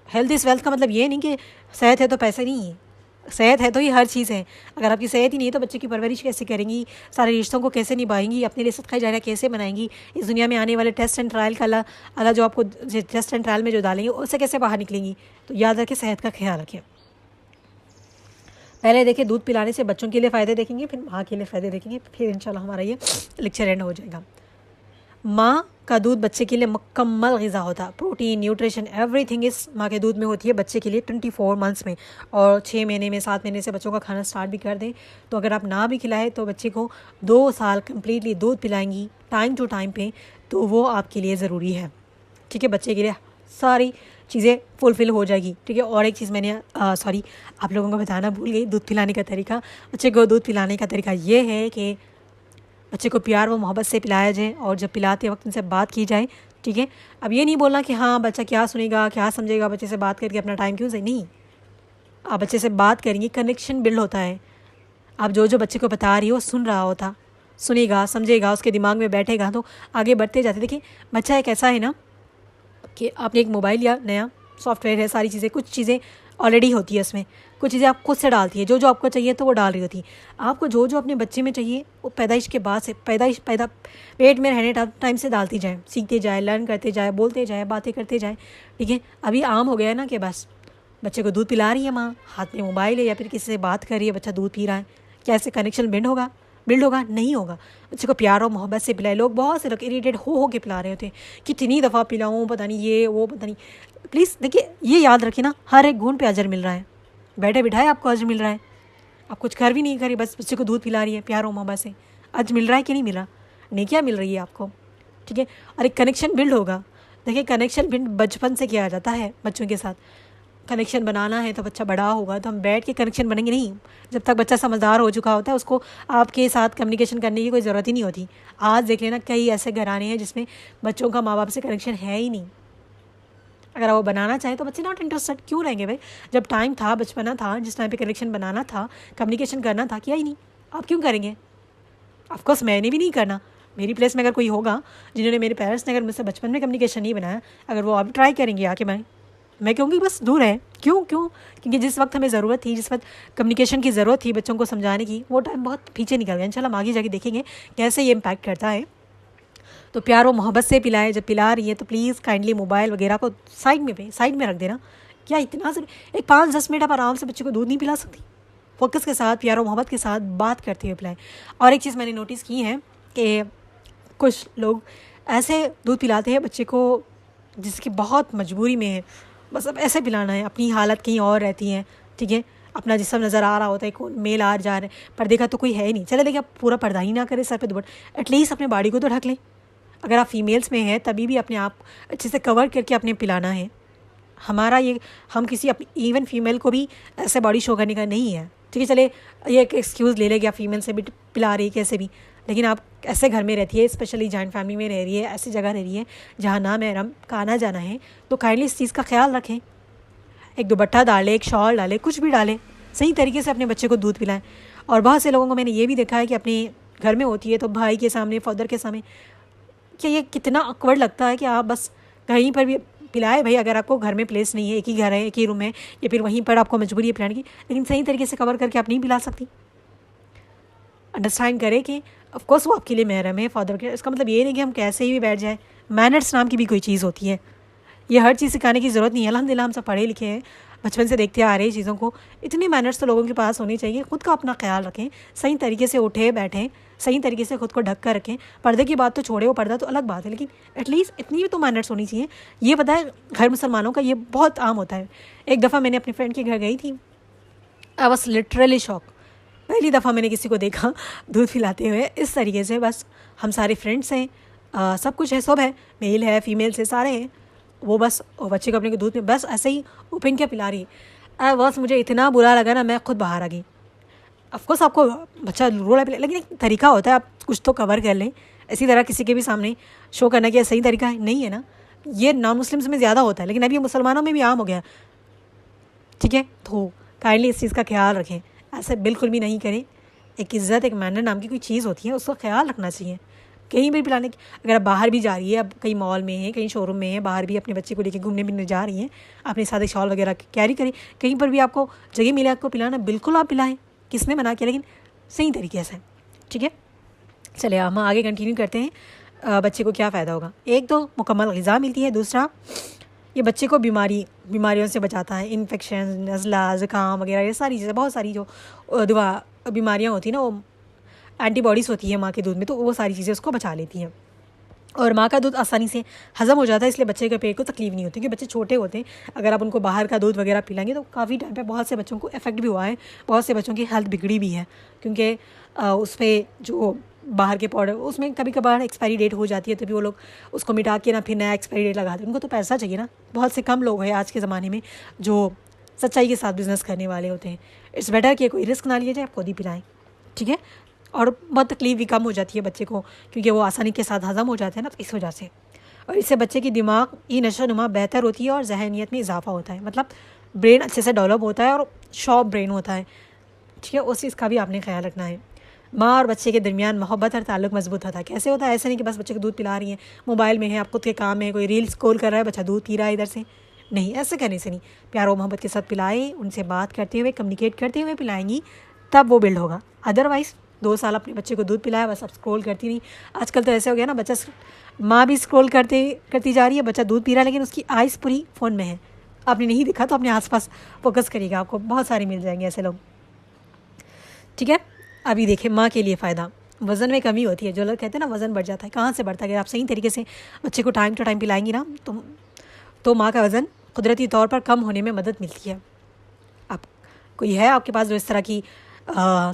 [SPEAKER 1] हेल्थ इज़ वेल्थ का मतलब ये नहीं कि सेहत है तो पैसे नहीं है। सेहत है तो ही हर चीज़ है। अगर आपकी सेहत ही नहीं है तो बच्चे की परवरिश कैसे करेंगी, सारे रिश्तों को कैसे निभाएंगी, अपने लिए सदका जारिया कैसे बनाएंगी, इस दुनिया में आने वाले टेस्ट एंड ट्रायल का अल्लाह जो आपको टेस्ट एंड ट्रायल में जो डालेंगे उससे कैसे बाहर निकलेंगी। तो याद रखें, सेहत का ख्याल रखें। पहले देखिए, दूध पिलाने से बच्चों के लिए फ़ायदे देखेंगे, फिर माँ के लिए फ़ायदे देखेंगे, फिर इंशाल्लाह हमारा ये लेक्चर एंड हो जाएगा। माँ का दूध बच्चे के लिए मुकम्मल ग़िज़ा होता है। प्रोटीन, न्यूट्रिशन, एवरीथिंग इस माँ के दूध में होती है बच्चे के लिए 24 मंथ्स में। और 6 महीने में, 7 महीने से बच्चों का खाना स्टार्ट भी कर दें तो अगर आप ना भी खिलाएं तो बच्चे को 2 साल कम्प्लीटली दूध पिलाएंगी टाइम टू टाइम पे, तो वो आपके लिए ज़रूरी है, ठीक है। बच्चे के लिए सारी चीज़ें फुलफ़िल हो जाएगी, ठीक है। और एक चीज़ मैंने आप लोगों को बताना भूल गई, दूध पिलाने का तरीका। बच्चे को दूध पिलाने का तरीका ये है कि बच्चे को प्यार व मोहब्बत से पिलाया जाए और जब पिलाते वक्त उनसे बात की जाए, ठीक है। अब ये नहीं बोलना कि हाँ बच्चा क्या सुनेगा, क्या समझेगा, बच्चे से बात करके अपना टाइम क्यों से, नहीं। आप बच्चे से बात करेंगे, कनेक्शन बिल्ड होता है। आप जो बच्चे को बता रही हो सुन रहा होता, सुनेगा, समझेगा, उसके दिमाग में बैठेगा तो आगे बढ़ते जाते। देखिए बच्चा एक ऐसा है ना कि आपने एक मोबाइल लिया, नया सॉफ्टवेयर है, सारी चीज़ें, कुछ चीज़ें ऑलरेडी होती है उसमें, कुछ चीज़ें आप खुद से डालती है, जो जो आपको चाहिए तो वो डाल रही होती है। आपको जो जो अपने बच्चे में चाहिए वो पैदाइश के बाद से, पैदा पेट में रहने टाइम से डालती जाए, सीखते जाए, लर्न करते जाए, बोलते जाए, बातें करते जाए। ठीक है, अभी आम हो गया है ना कि बस बच्चे को दूध पिला रही है माँ, हाथ में मोबाइल है या फिर किसी से बात कर रही है, बच्चा दूध पी रहा है, क्या ऐसे कनेक्शन बिल्ड होगा? नहीं होगा। बच्चे को प्यार और मोहब्बत से पिलाए। लोग, बहुत से लोग इरीटेट हो के पिला रहे होते हैं, कितनी दफ़ा पिलाऊँ, पता नहीं ये वो, पता नहीं। प्लीज़ देखिए, ये याद रखिए ना, हर एक घूंट पे अजर मिल रहा है, बैठे बिठाए आपको अजर मिल रहा है। आप कुछ कर भी नहीं करी, बस बच्चे को दूध पिला रही है प्यार और मोहब्बत से, अजर मिल रहा है कि नहीं मिल रहा? नेकियां मिल रही है आपको। ठीक है, और एक कनेक्शन बिल्ड होगा। देखिए कनेक्शन बिल्ड बचपन से किया जाता है बच्चों के साथ। कनेक्शन बनाना है तो बच्चा बड़ा होगा तो हम बैठ के कनेक्शन बनेंगे नहीं। जब तक बच्चा समझदार हो चुका होता है उसको आपके साथ कम्युनिकेशन करने की कोई ज़रूरत ही नहीं होती। आज देख लेना, कई ऐसे घराने हैं जिसमें बच्चों का माँ बाप से कनेक्शन है ही नहीं। अगर वो बनाना चाहे तो बच्चे नॉट इंटरेस्टेड क्यों रहेंगे भाई? जब टाइम था, बचपना था, जिस टाइम पे कनेक्शन बनाना था, कम्युनिकेशन करना था, किया ही नहीं। आप क्यों करेंगे? ऑफकोर्स मैंने भी नहीं करना। मेरी प्लेस में अगर कोई होगा, जिन्होंने, मेरे पेरेंट्स ने अगर मुझसे बचपन में कम्युनिकेशन नहीं बनाया, अगर वो अब ट्राई करेंगे आके, मैं कहूँगी बस दूर है। क्यों? क्योंकि जिस वक्त हमें ज़रूरत थी, जिस वक्त कम्युनिकेशन की ज़रूरत थी बच्चों को समझाने की, वो टाइम बहुत पीछे निकल गया। इंशाल्लाह हम आगे जाके देखेंगे कैसे ये इम्पैक्ट करता है। तो प्यार और मोहब्बत से पिलाए। जब पिला रही है तो प्लीज़ काइंडली मोबाइल वगैरह को साइड में रख देना। क्या इतना से एक 5-10 मिनट आप आराम से बच्चे को दूध नहीं पिला सकती? फोकस के साथ, प्यार और मोहब्बत के साथ बात करते हुए पिलाएं। और एक चीज़ मैंने नोटिस की है कि कुछ लोग ऐसे दूध पिलाते हैं बच्चे को जिसकी बहुत मजबूरी में है, बस अब ऐसे पिलाना है, अपनी हालत कहीं और रहती है। ठीक है, अपना जिस्म नज़र आ रहा होता है, कौन मेल आ जा रहे हैं, पर्दे का तो कोई है ही नहीं। चले देखिए, आप पूरा पर्दा ही ना करें सर पे दुपट्टा, एटलीस्ट अपने बॉडी को तो ढक लें। अगर आप फीमेल्स में हैं तभी भी अपने आप अच्छे से कवर करके अपने पिलाना है। हमारा ये, हम किसी अपनी इवन फीमेल को भी ऐसे बॉडी शो करने का नहीं है। ठीक है, चले ये एक एक्सक्यूज़ ले लेगी, आप फीमेल से भी पिला रही है कैसे भी, लेकिन आप ऐसे घर में रहती है, स्पेशली जॉइंट फैमिली में रह रही है, ऐसी जगह रह रही है जहाँ ना महरम का आना जाना है, तो काइंडली इस चीज़ का ख्याल रखें। एक दुपट्टा डालें, एक शॉल डालें, कुछ भी डालें, सही तरीके से अपने बच्चे को दूध पिलाएं। और बहुत से लोगों को मैंने ये भी देखा है कि अपने घर में होती है तो भाई के सामने, फादर के सामने, क्या ये कितना ऑकवर्ड लगता है कि आप बस कहीं पर भी पिलाए भाई। अगर आपको घर में प्लेस नहीं है, एक ही घर है, एक ही रूम है, या फिर वहीं पर आपको मजबूरी है पिलाने की, लेकिन सही तरीके से कवर करके आप नहीं पिला सकती। अंडरस्टैंड करें कि ऑफकोर्स वो आपके लिए महरम है, फादर के। इसका मतलब ये नहीं कि हम कैसे ही भी बैठ जाए। मैनर्स नाम की भी कोई चीज़ होती है। ये हर चीज़ सिखाने की ज़रूरत नहीं है। अल्हम्दुलिल्लाह हम सब पढ़े लिखे हैं, बचपन से देखते आ रहे हैं चीज़ों को। इतने मैनर्स तो लोगों के पास होने चाहिए। ख़ुद का अपना ख्याल रखें, सही तरीके से उठे बैठें, सही तरीके से ख़ुद को ढक कर रखें। पर्दे की बात तो छोड़े, वो पर्दा तो अलग बात है, लेकिन एटलीस्ट इतनी भी तो मैनर्स होनी चाहिए। ये पता है घर मुसलमानों का ये बहुत आम होता है। एक दफ़ा मैंने अपने फ्रेंड के घर गई थी, आई वॉज लिटरली शॉक। पहली दफ़ा मैंने किसी को देखा दूध पिलाते हुए इस तरीके से। बस हम सारे फ्रेंड्स हैं, सब कुछ है, सब है, मेल है, फीमेल से, सारे हैं। वो बस बच्चे को अपने को दूध में बस ऐसे ही ओपन के पिला रही है। बस मुझे इतना बुरा लगा ना, मैं खुद बाहर आ गई। ऑफकोर्स आपको बच्चा रोड़ा पिला, लेकिन एक तरीका होता है, आप कुछ तो कवर कर लें। इसी तरह किसी के भी सामने शो करना कि सही तरीका है नहीं है ना। ये नॉन मुस्लिम्स में ज़्यादा होता है, लेकिन अभी मुसलमानों में भी आम हो गया। ठीक है, तो काइंडली इस चीज़ का ख्याल रखें, ऐसे बिल्कुल भी नहीं करें। एक इज़्ज़त, एक मैनर नाम की कोई चीज़ होती है, उसका ख्याल रखना चाहिए। कहीं भी पिलाने की, अगर आप बाहर भी जा रही है, अब कहीं मॉल में है, कहीं शोरूम में है, बाहर भी अपने बच्चे को लेकर घूमने फिरने जा रही हैं, अपने साथ एक शॉल वगैरह कैरी करें। कहीं पर भी आपको जगह मिले आपको पिलाना, बिल्कुल आप पिलाएं, किसने मना किया, लेकिन सही तरीके से। ठीक है, चलिए हम आगे कंटिन्यू करते हैं। बच्चे को क्या फ़ायदा होगा? एक तो मुकम्मल ग़िज़ा मिलती है, दूसरा ये बच्चे को बीमारियों से बचाता है। इन्फेक्शन, नज़ला, ज़ुकाम वगैरह, ये सारी चीज़ें, बहुत सारी जो बीमारियाँ होती हैं ना, वो एंटीबॉडीज़ होती है माँ के दूध में, तो वो सारी चीज़ें उसको बचा लेती हैं। और माँ का दूध आसानी से हज़म हो जाता है, इसलिए बच्चे के पेट को तकलीफ़ नहीं होती। क्योंकि बच्चे छोटे होते हैं, अगर आप उनको बाहर का दूध वगैरह पिलाएंगे तो काफ़ी टाइम पे बहुत से बच्चों को इफेक्ट भी हुआ है, बहुत से बच्चों की हेल्थ बिगड़ी भी है। क्योंकि उस पर जो बाहर के पाउडर, उसमें कभी कभार एक्सपायरी डेट हो जाती है, तभी वो लोग उसको मिटा के ना फिर नया एक्सपायरी डेट लगाते हैं। उनको तो पैसा चाहिए ना। बहुत से कम लोग हैं आज के ज़माने में जो सच्चाई के साथ बिज़नेस करने वाले होते हैं। इट्स बेटर कि कोई रिस्क ना लिया जाए, आप खुद ही पिलाएँ। ठीक है, और बहुत तकलीफ भी कम हो जाती है बच्चे को, क्योंकि वो आसानी के साथ हज़म हो जाते हैं ना, तो इस वजह से। और इससे बच्चे की दिमाग की नशोनुमा बेहतर होती है और जहनीत में इजाफा होता है, मतलब ब्रेन अच्छे से डेवलप होता है और शॉर्प ब्रेन होता है। ठीक है, उस चीज़ का भी आपने ख्याल रखना है। माँ और बच्चे के दरमियान मोहब्बत और ताल्लुक मजबूत होता है। कैसे होता है? ऐसा नहीं कि बस बच्चे को दूध पिला रही हैं, मोबाइल में है, आप खुद के काम में, कोई रील स्क्रॉल कर रहा है, बच्चा दूध पी रहा है इधर से। नहीं, ऐसे करने से नहीं। प्यार और मोहब्बत के साथ पिलाएं, उनसे बात करते हुए, कम्युनिकेट करते हुए पिलाएंगी, तब वो बिल्ड होगा। अदरवाइज़ 2 साल अपने बच्चे को दूध पिलाया, बस अब स्क्रॉल करती नहीं। आजकल तो ऐसे हो गया ना, बच्चा माँ भी स्क्रॉल करती जा रही है, बच्चा दूध पी रहा है, लेकिन उसकी आइज़ पूरी फ़ोन में है। आपने नहीं देखा तो अपने आसपास फोकस करिएगा, आपको बहुत सारे मिल जाएंगे ऐसे लोग। ठीक है, अभी देखिए माँ के लिए फ़ायदा, वज़न में कमी होती है। जो लोग कहते हैं ना वज़न बढ़ जाता है, कहाँ से बढ़ता है? अगर आप सही तरीके से बच्चे को टाइम टू टाइम पिलाएंगी ना, तो माँ का वज़न कुदरती तौर पर कम होने में मदद मिलती है। आप कोई है आपके पास जो इस तरह की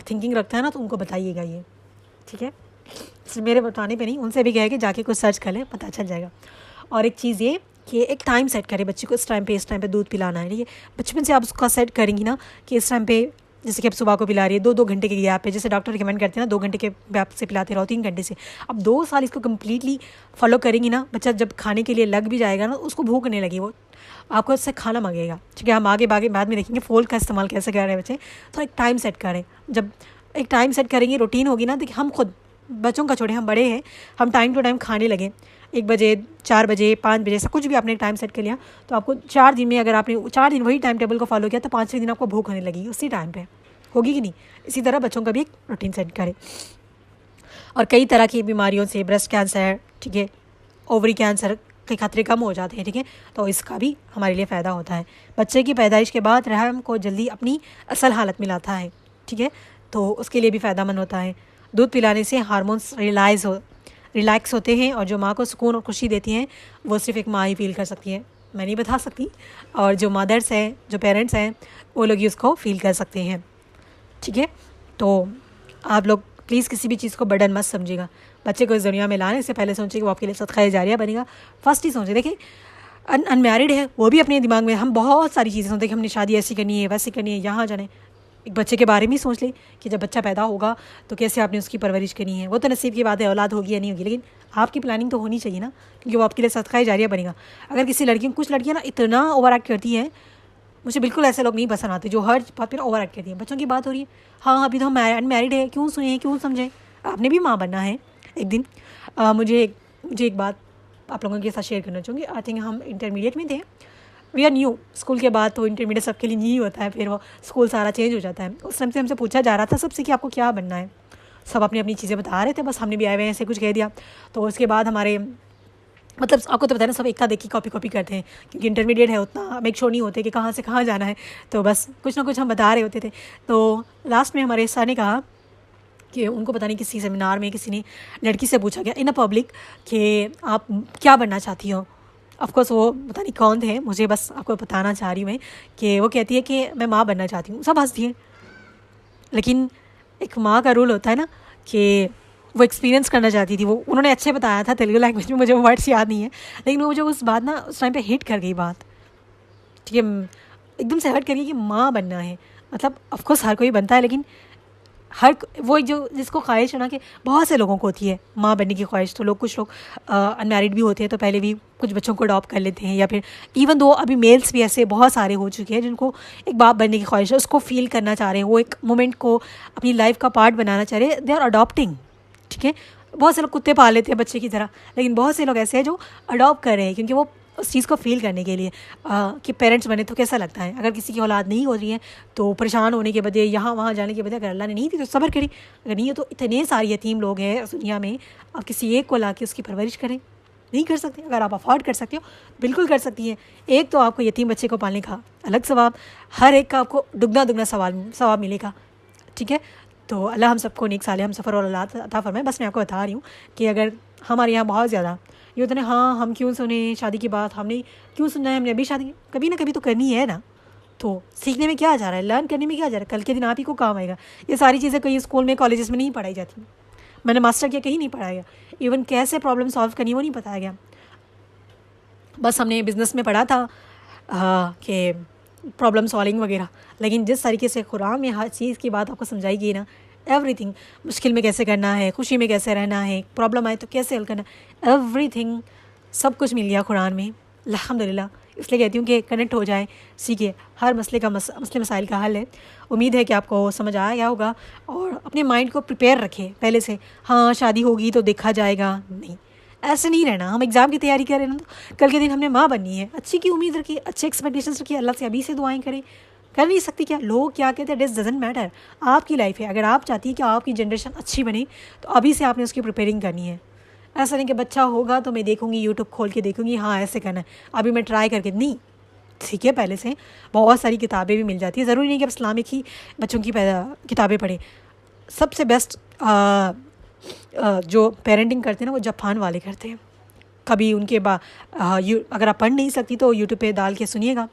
[SPEAKER 1] थिंकिंग रखता है ना, तो उनको बताइएगा ये। ठीक है, सिर्फ मेरे बताने पे नहीं, उनसे भी कहे कि जाके कुछ सर्च कर ले, पता चल जाएगा। और एक चीज़ ये कि एक टाइम सेट करें बच्चे को, इस टाइम पे दूध पिलाना है। ठीक है, बचपन से आप उसका सेट करेंगी ना कि इस टाइम पे, जैसे कि आप सुबह को पिला रही है 2-2 घंटे के गैप पे, जैसे डॉक्टर रिकमेंड करते हैं ना 2 घंटे के गैप से पिलाते रहो, 3 घंटे से। अब 2 साल इसको कम्प्लीटली फॉलो करेंगी ना, बच्चा जब खाने के लिए लग भी जाएगा ना, उसको भूख नहीं लगी, वो आपको उससे खाना मांगेगा। ठीक है, हम आगे बाद में देखेंगे फोल्ड का इस्तेमाल कैसे कर रहे हैं बच्चे। तो एक टाइम सेट करें, जब एक टाइम सेट करेंगे, रूटीन होगी ना, देखिए हम खुद बच्चों का छोड़े, हम बड़े हैं, हम टाइम टू टाइम खाने लगे, 1 बजे, 4 बजे, 5 बजे, ऐसा कुछ भी आपने टाइम सेट कर लिया, तो आपको 4 दिन में, अगर आपने 4 दिन वही टाइम टेबल को फॉलो किया, तो 5वें दिन आपको भूख होने लगेगी उसी टाइम पे, होगी कि नहीं? इसी तरह बच्चों का भी एक रूटीन सेट करें। और कई तरह की बीमारियों से, ब्रेस्ट कैंसर, ठीक है, ओवरी कैंसर के खतरे कम हो जाते हैं। ठीक है, तो इसका भी हमारे लिए फ़ायदा होता है। बच्चे की पैदाइश के बाद रहम को जल्दी अपनी असल हालत में लाता है। ठीक है, तो उसके लिए भी फ़ायदामंद होता है। दूध पिलाने से हार्मोन्स रिलैक्स होते हैं, और जो माँ को सुकून और खुशी देती हैं, वो सिर्फ एक माँ ही फील कर सकती है, मैं नहीं बता सकती। और जो मदर्स हैं, जो पेरेंट्स हैं, वो लोग ही उसको फील कर सकते हैं। ठीक है, तो आप लोग प्लीज़ किसी भी चीज़ को बर्डन मत समझिएगा। बच्चे को इस दुनिया में लाने से पहले सोचिए कि वो आपके लिए सदका जारिया बनेगा। फर्स्ट ही सोचिए। देखिए, अनमैरिड है, वो भी अपने दिमाग में हम बहुत सारी चीज़ें सोचते हैं कि हमने शादी ऐसी करनी है, वैसी करनी है, यहाँ जाने। एक बच्चे के बारे में ही सोच ले कि जब बच्चा पैदा होगा तो कैसे आपने उसकी परवरिश करनी है। वो तो नसीब की बात है, औलाद होगी या नहीं होगी, लेकिन आपकी प्लानिंग तो होनी चाहिए ना, क्योंकि वो आपके लिए सदका जारिया बनेगा। अगर किसी लड़की, कुछ लड़कियाँ ना इतना ओवर एक्ट करती हैं, मुझे बिल्कुल ऐसे लोग नहीं पसंद आते जो हर बात पर ओवर एक्ट करती हैं। बच्चों की बात हो रही है, हाँ अभी तो हम अनमैरिड है, क्यों सुने, क्यों समझें, आपने भी माँ बनना है एक दिन। मुझे एक बात आप लोगों के साथ शेयर करना चाहूँगी। आई थिंक हम इंटरमीडिएट में थे, वी आर न्यू, स्कूल के बाद तो इंटरमीडिएट सबके लिए न्यू होता है, फिर वो स्कूल सारा चेंज हो जाता है। उस टाइम से हमसे पूछा जा रहा था सबसे कि आपको क्या बनना है। सब अपनी अपनी चीज़ें बता रहे थे, बस हमने भी आए हुए ऐसे कुछ कह दिया। तो उसके बाद हमारे, मतलब आपको तो पता है ना, सब एक देखी कॉपी करते हैं, क्योंकि इंटरमीडिएट है, उतना मेक श्योर नहीं होते कि कहाँ से कहाँ जाना है, तो बस कुछ ना कुछ हम बता रहे होते थे। तो लास्ट में हमारे सर ने कहा कि उनको पता नहीं किसी सेमिनार में किसी ने लड़की से पूछा गया इन अ पब्लिक कि आप क्या बनना चाहती हो। ऑफकोर्स वो पता नहीं कौन थे, मुझे बस आपको बताना चाह रही हूँ मैं कि वो कहती है कि मैं माँ बनना चाहती हूँ। सब हंसती हैं, लेकिन एक माँ का रूल होता है ना कि वो एक्सपीरियंस करना चाहती थी। वो उन्होंने अच्छे बताया था तेलुगु लैंग्वेज में, मुझे वो वर्ड्स याद नहीं है, लेकिन वो मुझे उस बात ना उस टाइम पे हिट कर गई बात। ठीक है, एकदम से हट कर गई कि माँ बनना है। मतलब ऑफकोर्स हर कोई बनता है, लेकिन हर वो जो जिसको ख्वाहिश है ना, कि बहुत से लोगों को होती है माँ बनने की ख्वाहिश। तो कुछ लोग अनमैरिड भी होते हैं, तो पहले भी कुछ बच्चों को अडॉप्ट कर लेते हैं, या फिर इवन दो अभी मेल्स भी ऐसे बहुत सारे हो चुके हैं जिनको एक बाप बनने की ख्वाहिश है, उसको फील करना चाह रहे हैं, वो एक मोमेंट को अपनी लाइफ का पार्ट बनाना चाह रहे हैं, दे आर अडॉप्टिंग। ठीक है, बहुत से लोग कुत्ते पाल लेते हैं बच्चे की तरह, लेकिन बहुत से लोग ऐसे हैं जो अडॉप्ट कर रहे हैं, क्योंकि वो उस चीज़ को फील करने के लिए कि पेरेंट्स बने तो कैसा लगता है। अगर किसी की औलाद नहीं हो रही है तो परेशान होने के बजाय, यहाँ वहाँ जाने के बजाय, अगर अल्लाह ने नहीं थी तो सब्र करें, अगर नहीं है तो इतने सारे यतीम लोग हैं इस दुनिया में, आप किसी एक को ला के उसकी परवरिश करें। नहीं कर सकते, अगर आप अफोर्ड कर सकते हो बिल्कुल कर सकती हैं। एक तो आपको यतीम बच्चे को पालने का अलग सवाब, हर एक का आपको दुगना सवाब मिलेगा। ठीक है, तो अल्लाह हम सबको नेक साले हम सफ़र और औलाद अता फरमाए। बस मैं आपको बता रही हूँ कि अगर हमारे यहाँ बहुत ज़्यादा ये होता है, हाँ हम क्यों सुने शादी की बात, हमने क्यों सुनना है, हमने अभी शादी कभी ना कभी तो करनी है ना। तो सीखने में क्या जा रहा है, लर्न करने में क्या जा रहा है, कल के दिन आप ही को काम आएगा। ये सारी चीज़ें कहीं स्कूल में कॉलेजेस में नहीं पढ़ाई जाती, मैंने मास्टर किया कहीं नहीं पढ़ाया गया, इवन कैसे प्रॉब्लम सॉल्व करनी वो नहीं बताया गया। बस हमने बिज़नेस में पढ़ा था कि प्रॉब्लम सॉल्विंग वगैरह, लेकिन जिस तरीके से कुरान में हर चीज़ की बात आपको समझाई गई ना, एवरीथिंग, मुश्किल में कैसे करना है, खुशी में कैसे रहना है, प्रॉब्लम आए तो कैसे हल करना, एवरीथिंग सब कुछ मिल गया कुरान में। अल्हम्दुलिल्लाह। इसलिए कहती हूँ कि कनेक्ट हो जाए, सीखिए, हर मसले मसाइल का हल है। उम्मीद है कि आपको समझ आ गया होगा और अपने माइंड को प्रिपेयर रखें पहले से। हाँ शादी होगी तो देखा जाएगा, नहीं, ऐसे नहीं रहना। हम एग्ज़ाम की तैयारी कर रहे हैं ना, तो कल के दिन हमने माँ बननी है, अच्छी की उम्मीद रखिए, अच्छे एक्सपेक्टेशंस रखिए, अल्लाह से अभी से दुआएं करें। कर नहीं सकती क्या, लोग क्या कहते हैं, दिस डजंट मैटर। आपकी लाइफ है, अगर आप चाहती हैं कि आपकी जनरेशन अच्छी बने तो अभी से आपने उसकी प्रिपेयरिंग करनी है। ऐसा नहीं कि बच्चा होगा तो मैं देखूंगी, यूट्यूब खोल के देखूंगी, हाँ ऐसे करना है, अभी मैं ट्राई करके नहीं। ठीक है, पहले से बहुत सारी किताबें भी मिल जाती है, ज़रूरी नहीं कि आप इस्लामिक ही बच्चों की किताबें पढ़ें। सबसे बेस्ट जो पेरेंटिंग करते हैं ना वो जापान वाले करते हैं। कभी उनके अगर आप पढ़ नहीं सकती तो यूट्यूब पे डाल के सुनिएगा।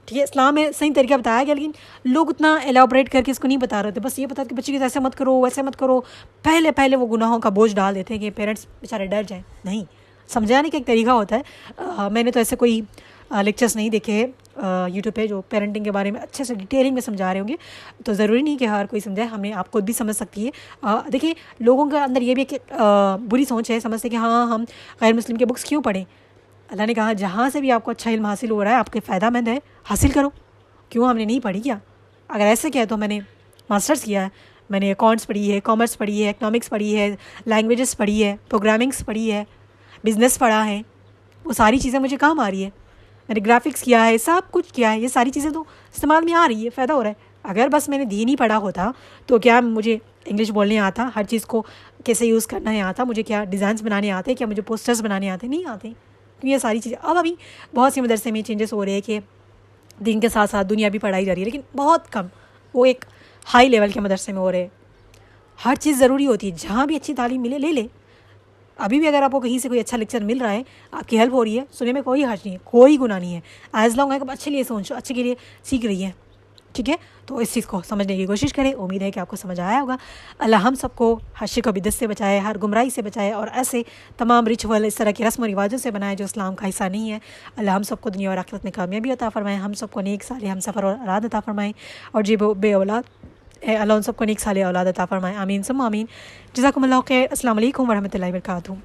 [SPEAKER 1] ठीक है, इस्लाम में सही तरीका बताया गया, लेकिन लोग उतना एलाबरेट करके इसको नहीं बता रहे थे। बस ये बता कि बच्चे की ऐसे मत करो, वैसे मत करो, पहले पहले वो गुनाहों का बोझ डाल देते हैं कि पेरेंट्स बेचारे डर जाएं। नहीं, समझाने का एक तरीका होता है। मैंने तो ऐसे कोई लेक्चर्स नहीं देखे यूट्यूब पे जो पेरेंटिंग के बारे में अच्छे से डिटेलिंग में समझा रहे होंगे, तो ज़रूरी नहीं कि हर कोई समझाए, हमें आप खुद भी समझ सकती है। देखिए, लोगों के अंदर ये भी एक बुरी सोच है, समझते कि हाँ हम गैर मुस्लिम के बुक्स क्यों पढ़ें। अल्लाह ने कहा जहाँ से भी आपको अच्छा इल्म हासिल हो रहा है, आपके फ़ायदामंद है, हासिल करो। क्यों हमने नहीं पढ़ी क्या? अगर ऐसे क्या है तो मैंने मास्टर्स किया है, मैंने अकाउंट्स पढ़ी है, कॉमर्स पढ़ी है, इकनॉमिक्स पढ़ी है, लैंग्वेजेस पढ़ी है, प्रोग्रामिंग्स पढ़ी है, बिज़नेस पढ़ा है, वो सारी चीज़ें मुझे काम आ रही है। मैंने ग्राफिक्स किया है, सब कुछ किया है, ये सारी चीज़ें तो इस्तेमाल में आ रही है, फ़ायदा हो रहा है। अगर बस मैंने दीन ही पढ़ा होता तो क्या मुझे इंग्लिश बोलने आता, हर चीज़ को कैसे यूज़ करना है आता, मुझे क्या डिज़ाइंस बनाने आते, क्या मुझे पोस्टर्स बनाने आते, नहीं आते। तो ये सारी चीज़ें अब अभी बहुत सी मदरसे में चेंजेस हो रहे हैं कि दिन के साथ साथ दुनिया भी पढ़ाई जा रही है, लेकिन बहुत कम, वो एक हाई लेवल के मदरसे में हो रहे हैं। हर चीज़ ज़रूरी होती है, जहाँ भी अच्छी तालीम मिले ले ले। अभी भी अगर आपको कहीं से कोई अच्छा लेक्चर मिल रहा है, आपकी हेल्प हो रही है, सुनने में कोई हर्ज नहीं है, कोई गुनाह नहीं है। एज लॉन्ग आप अच्छे लिए सोचो, अच्छे के लिए सीख रही है, ठीक है। तो इस चीज़ को समझने की कोशिश करें। उम्मीद है कि आपको समझ आया होगा। अल्लाह हम सबको हर शिर्क व बिदअत से बचाए, हर गुमराही से बचाए, और ऐसे तमाम रिचुअल, इस तरह के रस्म व रिवाजों से बनाए जो इस्लाम का हिस्सा नहीं है। अल्लाह हम सबको दुनिया और आखिरत में कामयाबी अता फरमाए, हम सबको नेक साले हम सफ़र और औलाद अता फरमाए, और जो बे औलाद है अल्लाह उन सबको नेक साले औलाद अता फरमाए। आमीन सुम्मा आमीन। जज़ाकुमुल्लाह खैर। अस्सलाम वालेकुम व रहमतुल्लाहि व बरकातुहू।